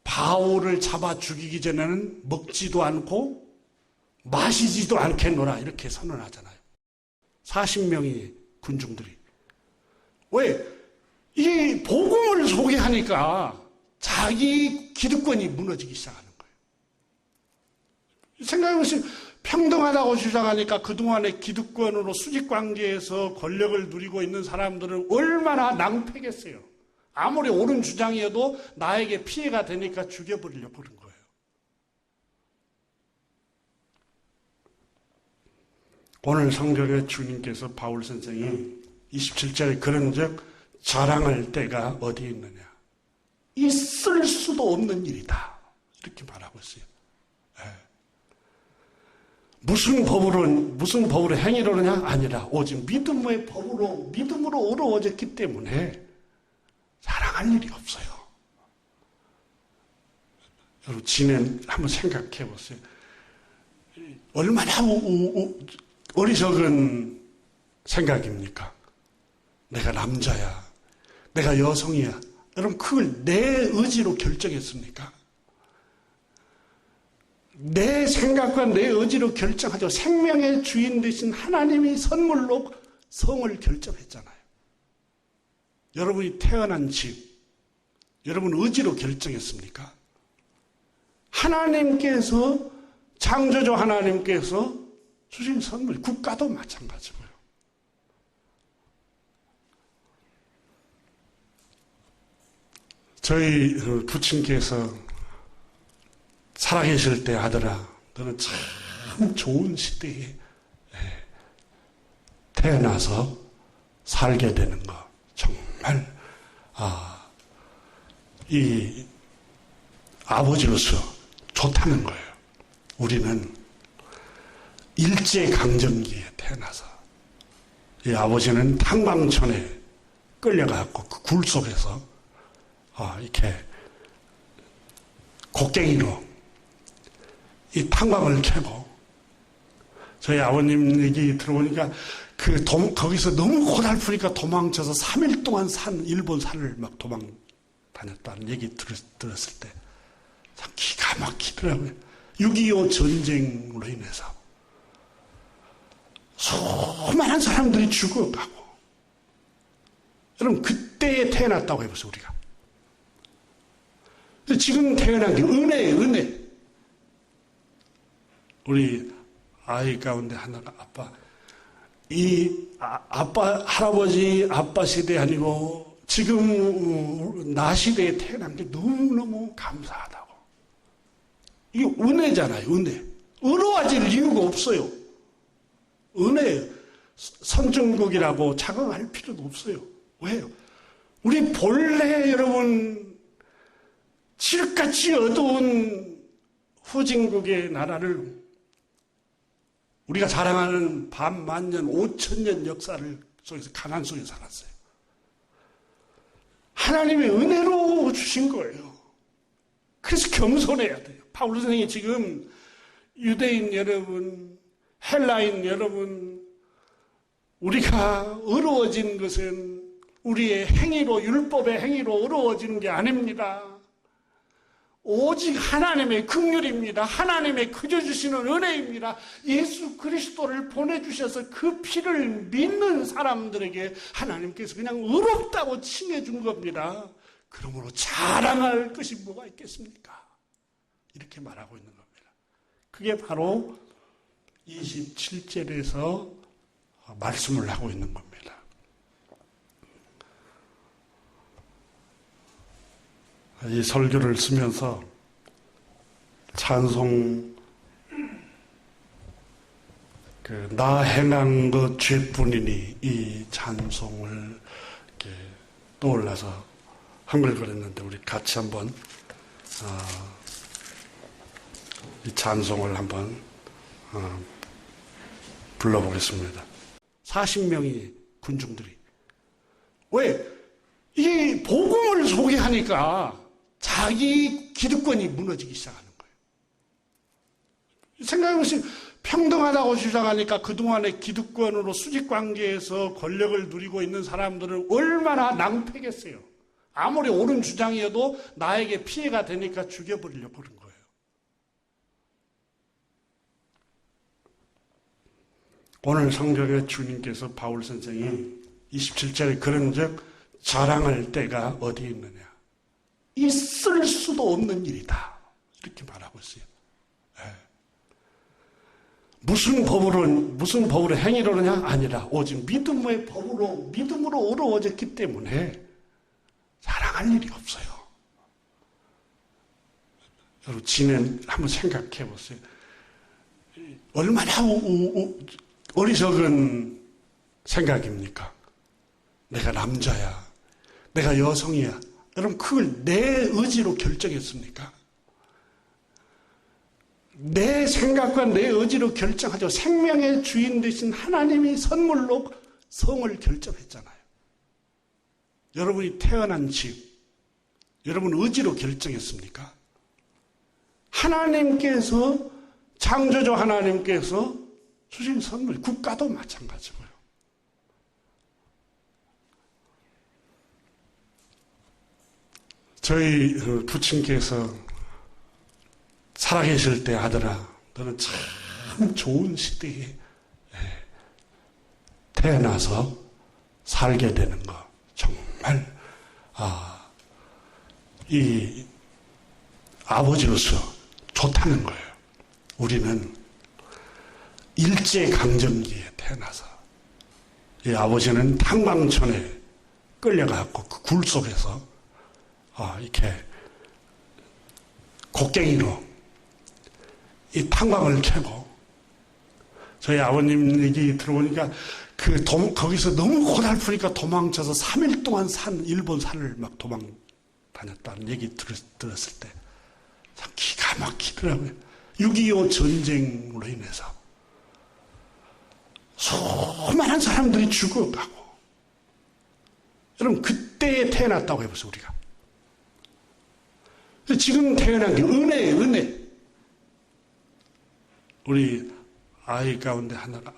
바울을 잡아 죽이기 전에는 먹지도 않고 마시지도 않겠노라 이렇게 선언하잖아요. 40명의 군중들이. 왜? 이 복음을 소개하니까 자기 기득권이 무너지기 시작하는 거예요. 생각해보시면 평등하다고 주장하니까 그동안의 기득권으로 수직관계에서 권력을 누리고 있는 사람들은 얼마나 낭패겠어요. 아무리 옳은 주장이어도 나에게 피해가 되니까 죽여버리려고 그런 거예요. 오늘 성경에 주님께서 바울 선생이 27절에 그런즉 자랑할 때가 어디 있느냐. 있을 수도 없는 일이다. 이렇게 말하고 있어요. 무슨 법으로 행위로느냐? 아니라 오직 믿음의 법으로, 믿음으로 어려워졌기 때문에 자랑할 일이 없어요. 여러분, 지낸 한번 생각해 보세요. 얼마나 어리석은 생각입니까? 내가 남자야. 내가 여성이야. 여러분, 그걸 내 의지로 결정했습니까? 내 생각과 내 의지로 결정하죠. 생명의 주인 되신 하나님이 선물로 성을 결정했잖아요. 여러분이 태어난 집, 여러분 의지로 결정했습니까? 하나님께서, 창조주 하나님께서 주신 선물, 국가도 마찬가지고요. 저희 부친께서 살아계실 때 아들아, 너는 참 좋은 시대에 태어나서 살게 되는 거 정말 이 아버지로서 좋다는 거예요. 우리는 일제강점기에 태어나서 이 아버지는 탄광촌에 끌려가고 그 굴 속에서 이렇게 곡괭이로 이 탄광을 캐고, 저희 아버님 얘기 들어보니까 거기서 너무 고달프니까 도망쳐서 3일 동안 일본 산을 막 도망 다녔다는 얘기 들었을 때 참 기가 막히더라고요. 6.25 전쟁으로 인해서 수많은 사람들이 죽어가고, 여러분, 그때에 태어났다고 해보세요, 우리가. 지금 태어난 게 은혜예요, 은혜. 우리 아이 가운데 하나가 할아버지, 아빠 세대 아니고 지금 나 시대에 태어난 게 너무너무 감사하다고. 이게 은혜잖아요, 은혜. 어려워질 이유가 없어요. 은혜예요. 선진국이라고 자긍할 필요도 없어요. 왜요? 우리 본래 여러분 칠같이 어두운 후진국의 나라를 우리가 자랑하는 반만년, 5천년 역사를 속에서 가난 속에 살았어요. 하나님의 은혜로 주신 거예요. 그래서 겸손해야 돼요. 바울 선생이 지금 유대인 여러분, 헬라인 여러분, 우리가 어려워진 것은 우리의 행위로, 율법의 행위로 어려워지는 게 아닙니다. 오직 하나님의 긍휼입니다. 하나님의 그저 주시는 은혜입니다. 예수 그리스도를 보내주셔서 그 피를 믿는 사람들에게 하나님께서 그냥 의롭다고 칭해준 겁니다. 그러므로 자랑할 것이 뭐가 있겠습니까? 이렇게 말하고 있는 겁니다. 그게 바로 27절에서 말씀을 하고 있는 겁니다. 이 설교를 쓰면서 찬송, 나 행한 것 죄뿐이니 이 찬송을 이렇게 떠올라서 흥얼거렸는데, 우리 같이 한번 이 찬송을 한번 불러보겠습니다. 40명의 군중들이. 왜? 이 복음을 소개하니까 자기 기득권이 무너지기 시작하는 거예요. 생각해보시면 평등하다고 주장하니까 그동안의 기득권으로 수직관계에서 권력을 누리고 있는 사람들은 얼마나 낭패겠어요. 아무리 옳은 주장이어도 나에게 피해가 되니까 죽여버리려고 그런 거예요. 오늘 성경에 주님께서 바울 선생이 27절에 그런즉 자랑할 때가 어디 있느냐. 있을 수도 없는 일이다. 이렇게 말하고 있어요. 네. 무슨 법으로 행위로느냐? 아니라 오직 믿음의 법으로, 믿음으로 어려워졌기 때문에 자랑할 일이 없어요. 여러분, 지는 한번 생각해 보세요. 얼마나 어리석은 생각입니까? 내가 남자야. 내가 여성이야. 여러분, 그걸 내 의지로 결정했습니까? 내 생각과 내 의지로 결정하죠. 생명의 주인 되신 하나님이 선물로 성을 결정했잖아요. 여러분이 태어난 집, 여러분 의지로 결정했습니까? 하나님께서, 창조주 하나님께서 주신 선물, 국가도 마찬가지고요. 저희 부친께서 살아계실 때 아들아, 너는 참 좋은 시대에 태어나서 살게 되는 거 정말 이 아버지로서 좋다는 거예요. 우리는 일제강점기에 태어나서 이 아버지는 탄광촌에 끌려가고 그 굴 속에서 이렇게 곡괭이로 이 탄광을 캐고, 저희 아버님 얘기 들어보니까 거기서 너무 고달프니까 도망쳐서 3일 동안 일본 산을 막 도망 다녔다는 얘기 들었을 때 참 기가 막히더라고요. 6.25 전쟁으로 인해서 수많은 사람들이 죽어가고, 여러분, 그때에 태어났다고 해보세요, 우리가. 지금 태어난 게 은혜예요, 은혜. 우리 아이 가운데 하나가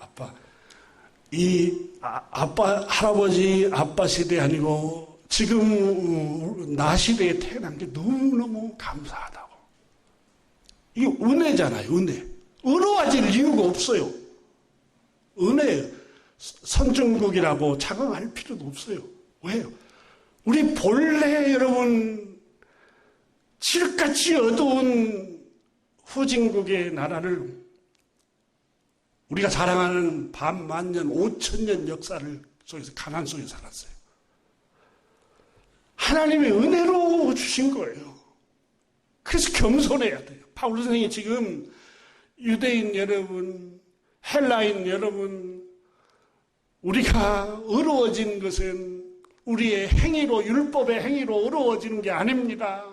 할아버지, 아빠 시대 아니고 지금 나 시대에 태어난 게 너무너무 감사하다고. 이게 은혜잖아요, 은혜. 어려워질 이유가 없어요. 은혜예요. 선진국이라고 자긍할 필요도 없어요. 왜요? 우리 본래 여러분 칠흑같이 어두운 후진국의 나라를 우리가 자랑하는 반만년, 5천년 역사를 속에서 가난 속에 살았어요. 하나님의 은혜로 주신 거예요. 그래서 겸손해야 돼요. 바울 선생이 지금 유대인 여러분, 헬라인 여러분, 우리가 어려워진 것은 우리의 행위로, 율법의 행위로 어려워지는 게 아닙니다.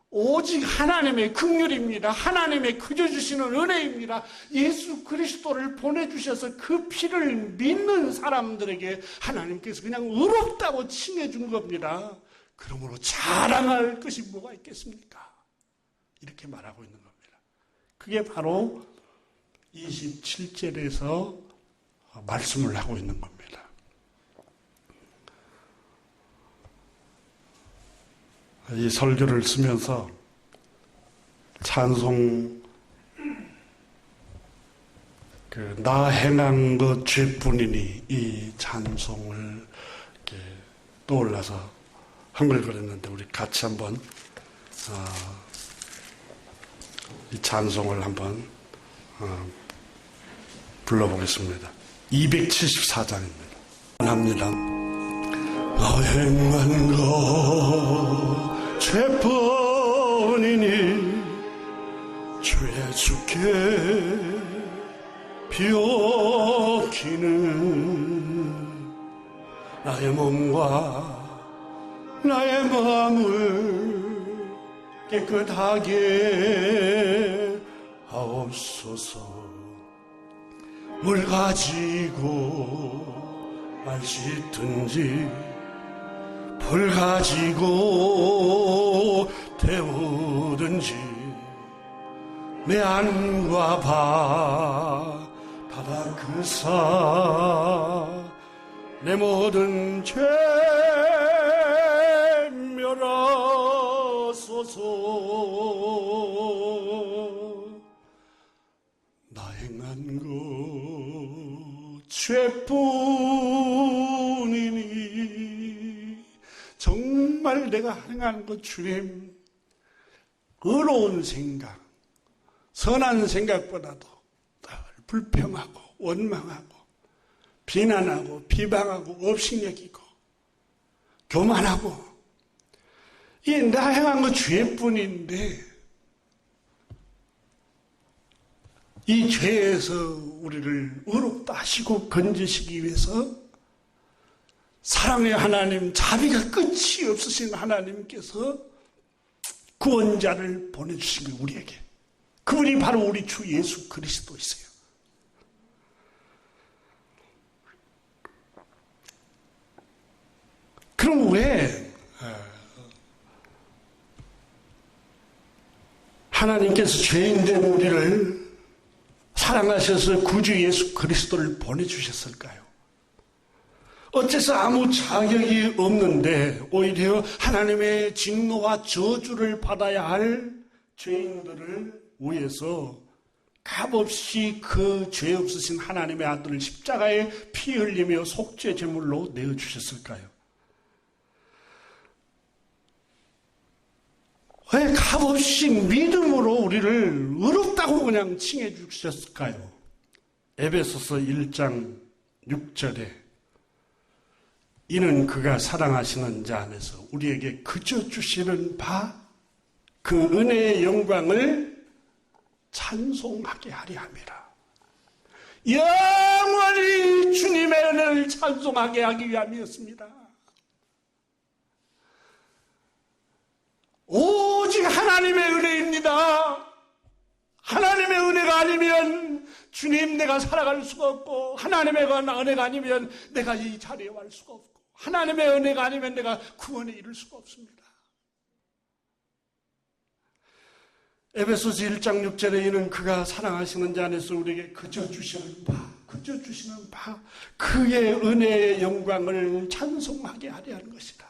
오직 하나님의 긍휼입니다. 하나님의 그저 주시는 은혜입니다. 예수 그리스도를 보내주셔서 그 피를 믿는 사람들에게 하나님께서 그냥 의롭다고 칭해준 겁니다. 그러므로 자랑할 것이 뭐가 있겠습니까? 이렇게 말하고 있는 겁니다. 그게 바로 27절에서 말씀을 하고 있는 겁니다. 이 설교를 쓰면서 찬송, 나 행한 것 죄뿐이니 이 찬송을 이렇게 떠올라서 흥얼거렸는데, 우리 같이 한번 이 찬송을 한번 불러보겠습니다. 274장입니다. 합니다. 나 행한 것 죄뿐이니 죄수께 비옥히는 나의 몸과 나의 마음을 깨끗하게 하옵소서. 물 가지고 말 씻든지 불 가지고 태우든지 내 안과 바다 그사 내 모든 죄 하소서. 나 행한 것 죄뿐이니 정말 내가 행한 것 주님, 어려운 생각, 선한 생각보다도 불평하고 원망하고 비난하고 비방하고 업신여기고 교만하고, 이게 나 행한 거 죄뿐인데 이 죄에서 우리를 의롭다 하시고 건지시기 위해서 사랑의 하나님, 자비가 끝이 없으신 하나님께서 구원자를 보내주신 거예요, 우리에게. 그분이 바로 우리 주 예수 그리스도이세요. 그럼 왜 하나님께서 죄인된 우리를 사랑하셔서 구주 예수 그리스도를 보내주셨을까요? 어째서 아무 자격이 없는데 오히려 하나님의 진노와 저주를 받아야 할 죄인들을 위해서 값없이 그 죄 없으신 하나님의 아들을 십자가에 피 흘리며 속죄 제물로 내어주셨을까요? 왜 값없이 믿음으로 우리를 의롭다고 그냥 칭해 주셨을까요? 에베소서 1장 6절에 이는 그가 사랑하시는 자 안에서 우리에게 그저 주시는 바 그 은혜의 영광을 찬송하게 하리 함이라. 영원히 주님의 은혜를 찬송하게 하기 위함이었습니다. 오직 하나님의 은혜입니다. 하나님의 은혜가 아니면 주님 내가 살아갈 수가 없고, 하나님의 은혜가 아니면 내가 이 자리에 갈 수가 없고, 하나님의 은혜가 아니면 내가 구원에 이를 수가 없습니다. 에베소서 1장 6절에 이는 그가 사랑하시는 자 안에서 우리에게 그저 주시는 바 그의 은혜의 영광을 찬송하게 하려 하는 것이다.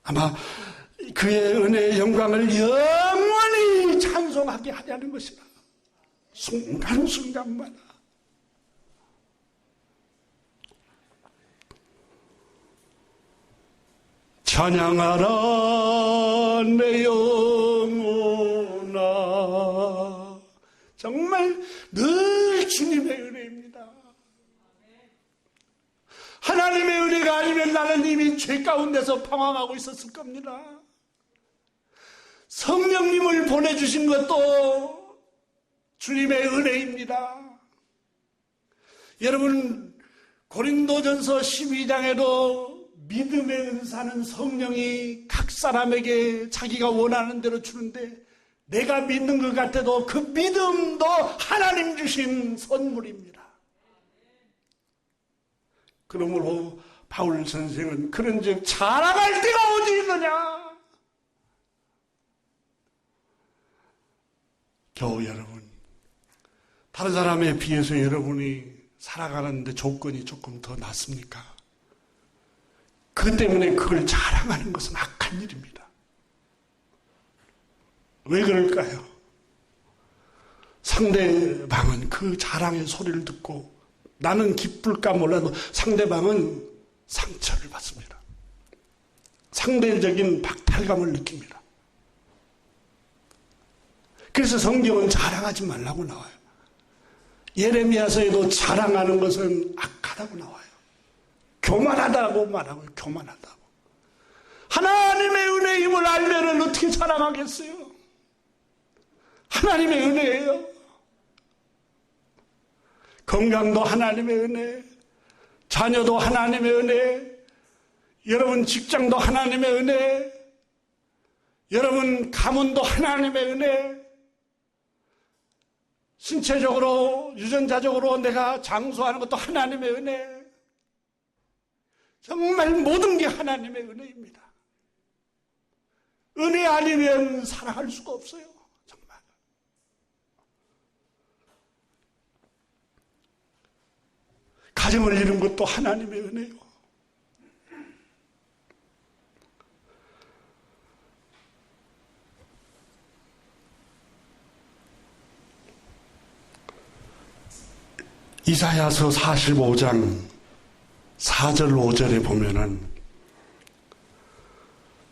아마 그의 은혜의 영광을 영원히 찬송하게 하려는 것이다. 순간순간마다. 찬양하라 내 영혼아. 정말 늘 주님의 은혜입니다. 하나님의 은혜가 아니면 나는 이미 죄 가운데서 방황하고 있었을 겁니다. 성령님을 보내주신 것도 주님의 은혜입니다. 여러분, 고린도전서 12장에도 믿음의 은사는 성령이 각 사람에게 자기가 원하는 대로 주는데, 내가 믿는 것 같아도 그 믿음도 하나님 주신 선물입니다. 그러므로 바울 선생은 그런즉 자랑할 데가 어디 있느냐. 겨우 여러분, 다른 사람에 비해서 여러분이 살아가는데 조건이 조금 더 낫습니까? 그 때문에 그걸 자랑하는 것은 악한 일입니다. 왜 그럴까요? 상대방은 그 자랑의 소리를 듣고 나는 기쁠까 몰라도 상대방은 상처를 받습니다. 상대적인 박탈감을 느낍니다. 그래서 성경은 자랑하지 말라고 나와요. 예레미야서에도 자랑하는 것은 악하다고 나와요. 교만하다고 말하고요. 교만하다고. 하나님의 은혜의 힘을 알면은 어떻게 자랑하겠어요? 하나님의 은혜예요. 건강도 하나님의 은혜, 자녀도 하나님의 은혜, 여러분 직장도 하나님의 은혜, 여러분 가문도 하나님의 은혜, 신체적으로 유전자적으로 내가 장수하는 것도 하나님의 은혜. 정말 모든 게 하나님의 은혜입니다. 은혜 아니면 살아갈 수가 없어요. 정말. 가정을 이룬 것도 하나님의 은혜요. 이사야서 45장 4절 5절에 보면은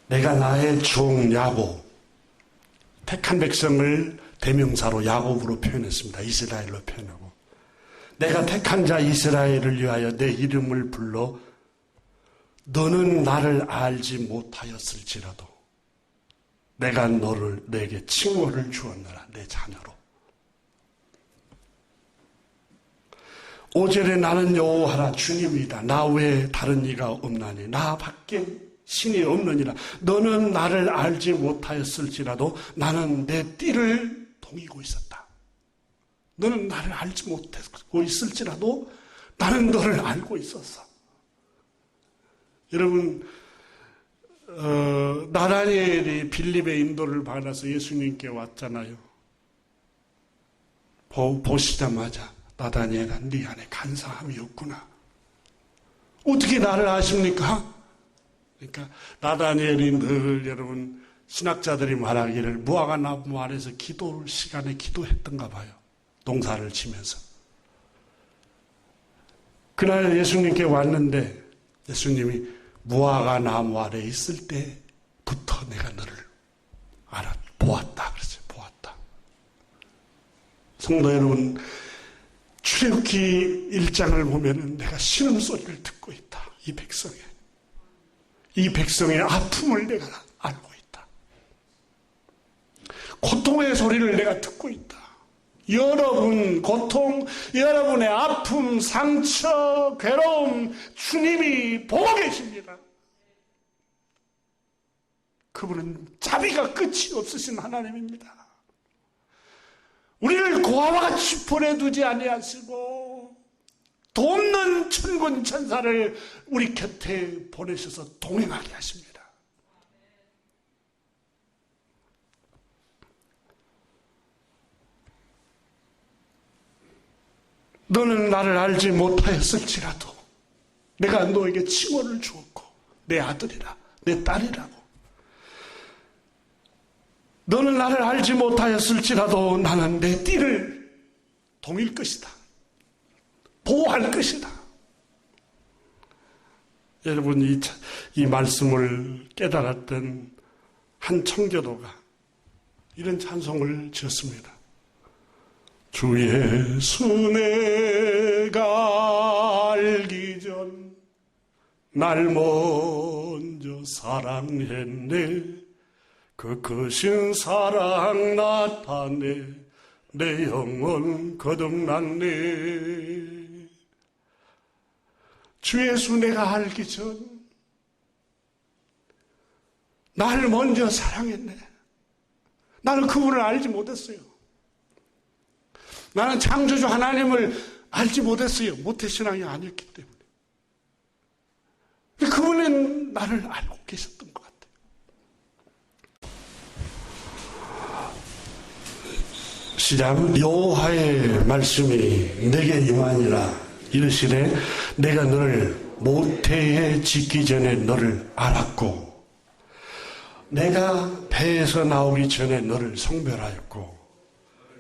내가 나의 종 야곱, 택한 백성을 대명사로 야곱으로 표현했습니다. 이스라엘로 표현하고, 내가 택한 자 이스라엘을 위하여 내 이름을 불러 너는 나를 알지 못하였을지라도 내가 너를 내게 칭호를 주었노라, 내 자녀로. 5절에 나는 여호와라 주님이다. 나 외에 다른 이가 없나니 나 밖에 신이 없느니라. 너는 나를 알지 못하였을지라도 나는 내 띠를 동이고 있었다. 너는 나를 알지 못하고 있을지라도 나는 너를 알고 있었어. 여러분, 나다니엘이 빌립의 인도를 받아서 예수님께 왔잖아요. 보시자마자 나다니엘아, 네 안에 간사함이 없구나. 어떻게 나를 아십니까? 그러니까 나다니엘이 늘 여러분 신학자들이 말하기를 무화과 나무 아래서 기도 시간에 기도했던가 봐요. 농사를 치면서. 그날 예수님께 왔는데 예수님이 무화과 나무 아래 있을 때부터 내가 너를 보았다. 그랬어요. 보았다. 성도 여러분, 출애굽기 1장을 보면은 내가 신음소리를 듣고 있다. 이 백성의 아픔을 내가 알고 있다. 고통의 소리를 내가 듣고 있다. 여러분 고통, 여러분의 아픔, 상처, 괴로움 주님이 보고 계십니다. 그분은 자비가 끝이 없으신 하나님입니다. 우리를 고아와 같이 보내두지 아니하시고 돕는 천군 천사를 우리 곁에 보내셔서 동행하게 하십니다. 너는 나를 알지 못하였을지라도 내가 너에게 칭호를 주었고 내 아들이라, 내 딸이라고. 너는 나를 알지 못하였을지라도 나는 내 띠를 동일 것이다. 보호할 것이다. 여러분, 이 말씀을 깨달았던 한 청교도가 이런 찬송을 지었습니다. 주 예수 내가 알기 전 날 먼저 사랑했네. 그 크신 사랑 나타내 내 영혼 거듭났네. 주 예수 내가 알기 전 날 먼저 사랑했네. 나는 그분을 알지 못했어요. 나는 창조주 하나님을 알지 못했어요. 모태신앙이 아니었기 때문에. 그분은 나를 알고 계셨던 것 같아요. 시작. 여호와의 말씀이 내게 임하니라. 이르시되 내가 너를 모태에 짓기 전에 너를 알았고 내가 배에서 나오기 전에 너를 성별하였고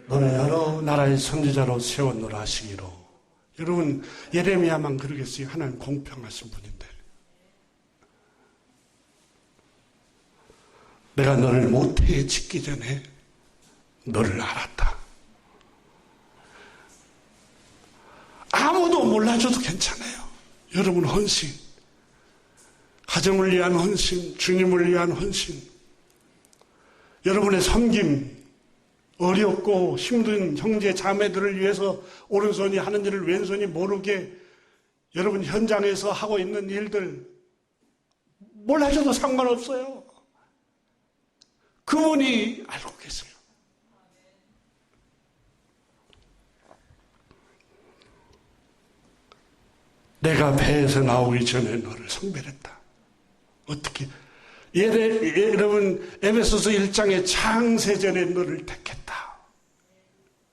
너는 여러 나라의 선지자로 세웠노라 하시기로. 여러분, 예레미야만 그러겠어요. 하나님 공평하신 분인데. 내가 너를 모태에 짓기 전에 너를 알았다. 아무도 몰라줘도 괜찮아요. 여러분 헌신, 가정을 위한 헌신, 주님을 위한 헌신, 여러분의 섬김, 어렵고 힘든 형제 자매들을 위해서 오른손이 하는 일을 왼손이 모르게 여러분 현장에서 하고 있는 일들 몰라줘도 상관없어요. 그분이 알고 계세요. 내가 배에서 나오기 전에 너를 성별했다. 어떻게? 여러분 에베소서 1장에 창세전에 너를 택했다.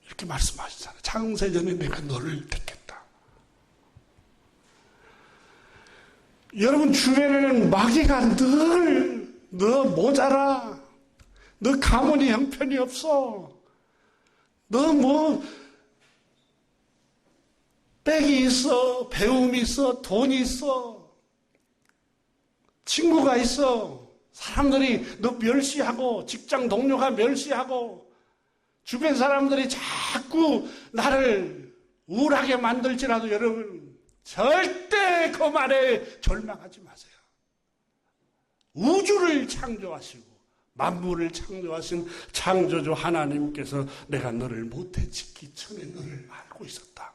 이렇게 말씀하시잖아요. 창세전에 내가 너를 택했다. 여러분 주변에는 마귀가 늘 너 모자라. 너 가문이 형편이 없어. 너 백이 있어, 배움이 있어, 돈이 있어, 친구가 있어. 사람들이 너 멸시하고, 직장 동료가 멸시하고, 주변 사람들이 자꾸 나를 우울하게 만들지라도 여러분, 절대 그 말에 절망하지 마세요. 우주를 창조하시고 만물을 창조하신 창조주 하나님께서 내가 너를 못해 짓기 전에 너를 알고 있었다.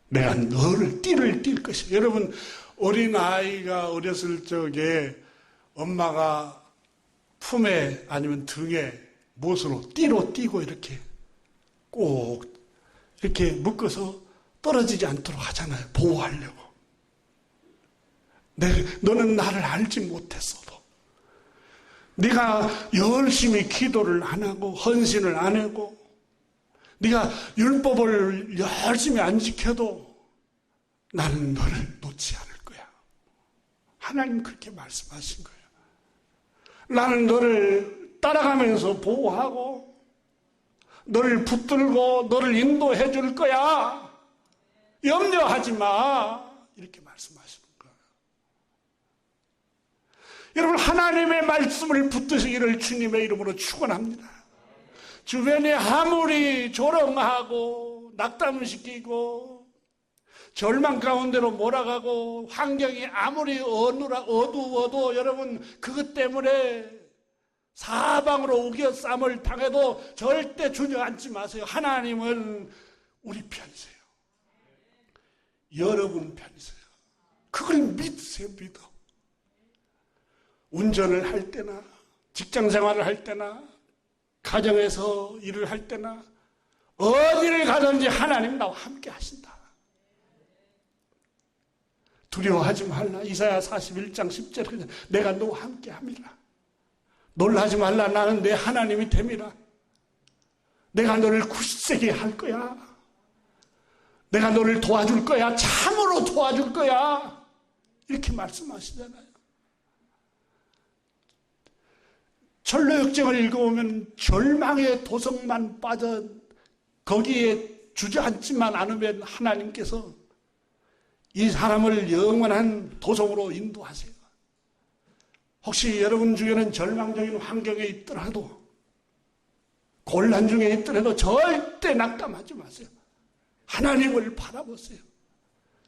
내가 너를 띠를 띌 것이야. 여러분, 어린아이가 어렸을 적에 엄마가 품에 아니면 등에 못으로 띠로 띠고 이렇게 꼭 이렇게 묶어서 떨어지지 않도록 하잖아요. 보호하려고. 너는 나를 알지 못했어도, 네가 열심히 기도를 안 하고 헌신을 안 하고, 네가 율법을 열심히 안 지켜도 나는 너를 놓지 않을 거야. 하나님 그렇게 말씀하신 거예요. 나는 너를 따라가면서 보호하고 너를 붙들고 너를 인도해 줄 거야. 염려하지 마. 이렇게 말씀하시는 거예요. 여러분, 하나님의 말씀을 붙드시기를 주님의 이름으로 축원합니다. 주변에 아무리 조롱하고 낙담시키고 절망 가운데로 몰아가고 환경이 아무리 어두워도 여러분, 그것 때문에 사방으로 우겨쌈을 당해도 절대 주저앉지 마세요. 하나님은 우리 편이세요. 여러분 편이세요. 그걸 믿으세요. 믿어. 운전을 할 때나 직장 생활을 할 때나 가정에서 일을 할 때나 어디를 가든지 하나님 나와 함께 하신다. 두려워하지 말라. 이사야 41장 10절에 내가 너와 함께 함이라. 놀라지 말라. 나는 내 하나님이 됨이라. 내가 너를 굳세게 할 거야. 내가 너를 도와줄 거야. 참으로 도와줄 거야. 이렇게 말씀하시잖아요. 철로역정을 읽어보면 절망의 도성만 빠져 거기에 주저앉지만 않으면 하나님께서 이 사람을 영원한 도성으로 인도하세요. 혹시 여러분 중에는 절망적인 환경에 있더라도, 곤란 중에 있더라도 절대 낙담하지 마세요. 하나님을 바라보세요.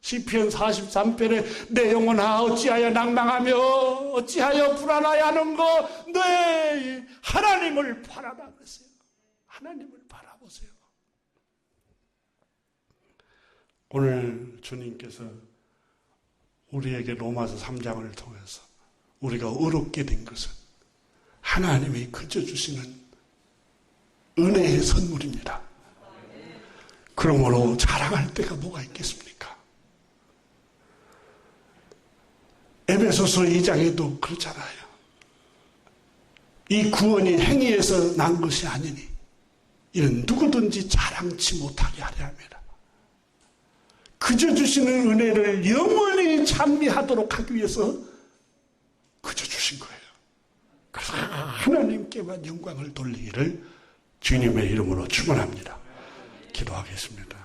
시편 43편에 내 영혼아 어찌하여 낭망하며 어찌하여 불안하여 하는고 네 하나님을 바라라 그랬어요. 하나님을 바라보세요. 오늘 주님께서 우리에게 로마서 3장을 통해서 우리가 의롭게 된 것은 하나님이 그저 주시는 은혜의 선물입니다. 그러므로 자랑할 때가 뭐가 있겠습니까? 에베소서 2장에도 그렇잖아요. 이 구원이 행위에서 난 것이 아니니 이는 누구든지 자랑치 못하게 하려 함이라. 그저 주시는 은혜를 영원히 찬미하도록 하기 위해서 그저 주신 거예요. 그래서 하나님께만 영광을 돌리기를 주님의 이름으로 축원합니다. 기도하겠습니다.